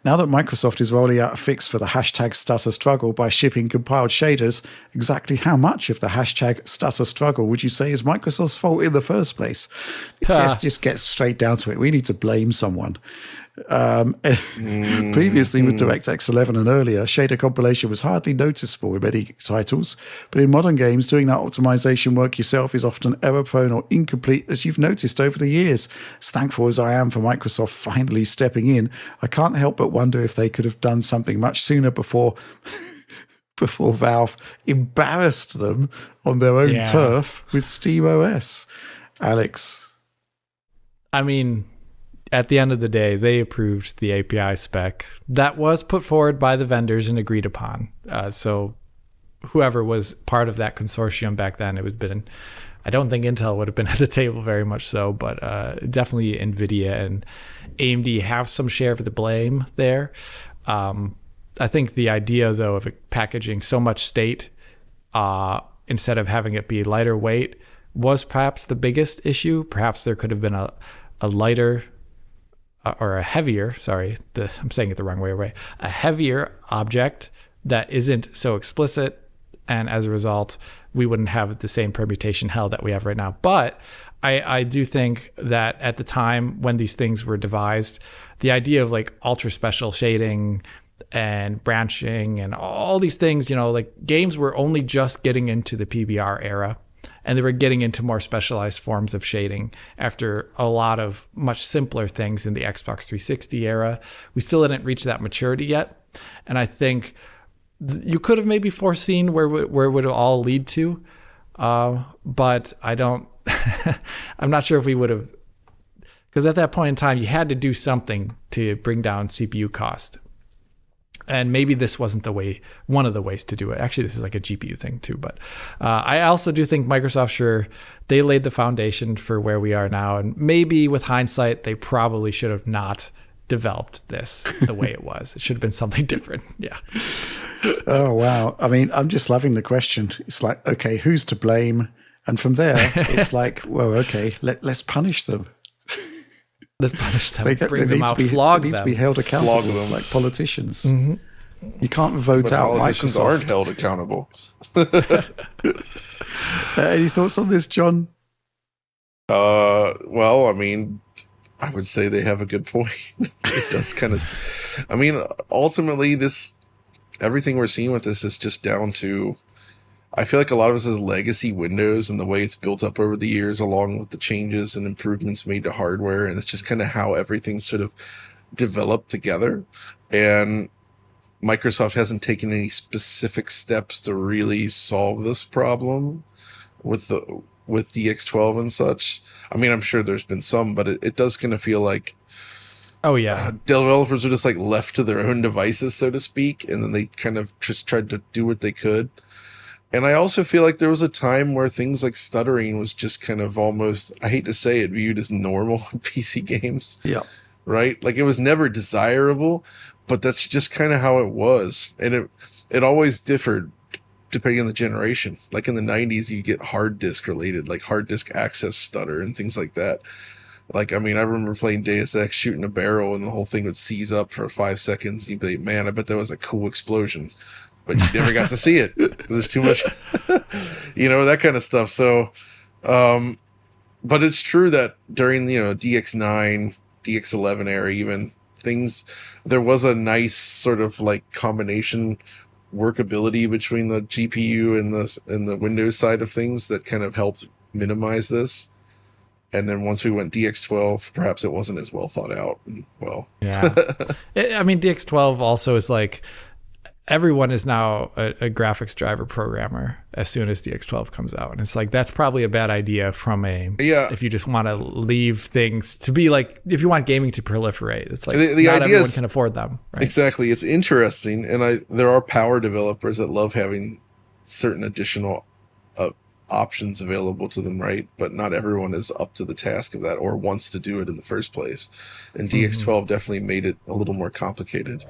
Now that Microsoft is rolling out a fix for the hashtag stutter struggle by shipping compiled shaders, exactly how much of the hashtag stutter struggle would you say is Microsoft's fault in the first place? Let's just get straight down to it. We need to blame someone. Previously with DirectX 11 and earlier, shader compilation was hardly noticeable in many titles, but in modern games, doing that optimization work yourself is often error-prone or incomplete, as you've noticed over the years. As thankful as I am for Microsoft finally stepping in, I can't help but wonder if they could have done something much sooner before Valve embarrassed them on their own turf with SteamOS. Alex. I mean, at the end of the day, they approved the API spec that was put forward by the vendors and agreed upon. So whoever was part of that consortium back then, it would have been, I don't think Intel would have been at the table very much so, but definitely NVIDIA and AMD have some share of the blame there. I think the idea, though, of packaging so much state instead of having it be lighter weight was perhaps the biggest issue. Perhaps there could have been a lighter or a heavier, I'm saying it the wrong way, a heavier object that isn't so explicit, and as a result, we wouldn't have the same permutation hell that we have right now. But I do think that at the time when these things were devised, the idea of like ultra special shading and branching and all these things, like games were only just getting into the PBR era. And they were getting into more specialized forms of shading after a lot of much simpler things in the Xbox 360 era. We still hadn't reached that maturity yet. And I think you could have maybe foreseen where it would all lead to. But I don't, I'm not sure if we would have, because at that point in time, you had to do something to bring down CPU cost. And maybe this wasn't one of the ways to do it. Actually, this is like a GPU thing too. But I also do think Microsoft, they laid the foundation for where we are now. And maybe with hindsight, they probably should have not developed this the way it was. It should have been something different. Yeah. Oh, wow. I mean, I'm just loving the question. It's like, okay, who's to blame? And from there, it's like, well, okay, let's punish them. Let's punish them, bring them out, flog them. They need to be held accountable, like politicians. Mm-hmm. You can't vote but out politicians Microsoft. Aren't held accountable. Any thoughts on this, John? Well, I mean, I would say they have a good point. It does kind of, I mean, ultimately, everything we're seeing with this is just down to, I feel like a lot of this is legacy Windows and the way it's built up over the years, along with the changes and improvements made to hardware. And it's just kind of how everything sort of developed together. And Microsoft hasn't taken any specific steps to really solve this problem with DX12 and such. I mean, I'm sure there's been some, but it does kind of feel like, oh yeah, developers are just like left to their own devices, so to speak. And then they kind of just tried to do what they could. And I also feel like there was a time where things like stuttering was just kind of almost, I hate to say it, viewed as normal in PC games. Yeah. Right? Like it was never desirable, but that's just kind of how it was. And it always differed depending on the generation. Like in the 90s, you get hard disk related, like hard disk access stutter and things like that. Like, I mean, I remember playing Deus Ex, shooting a barrel and the whole thing would seize up for 5 seconds. You'd be like, man, I bet that was a cool explosion. But you never got to see it. There's too much, that kind of stuff. So, but it's true that during, DX9, DX11 era, even there was a nice sort of like combination workability between the GPU and the Windows side of things that kind of helped minimize this. And then once we went DX12, perhaps it wasn't as well thought out. Well, yeah. I mean, DX12 also is like, everyone is now a graphics driver programmer as soon as DX12 comes out. And it's like, that's probably a bad idea if you just want to leave things to be like, if you want gaming to proliferate, it's like the not idea everyone can afford them. Right? Exactly. It's interesting. And there are power developers that love having certain additional options available to them, right? But not everyone is up to the task of that or wants to do it in the first place. And DX12 definitely made it a little more complicated.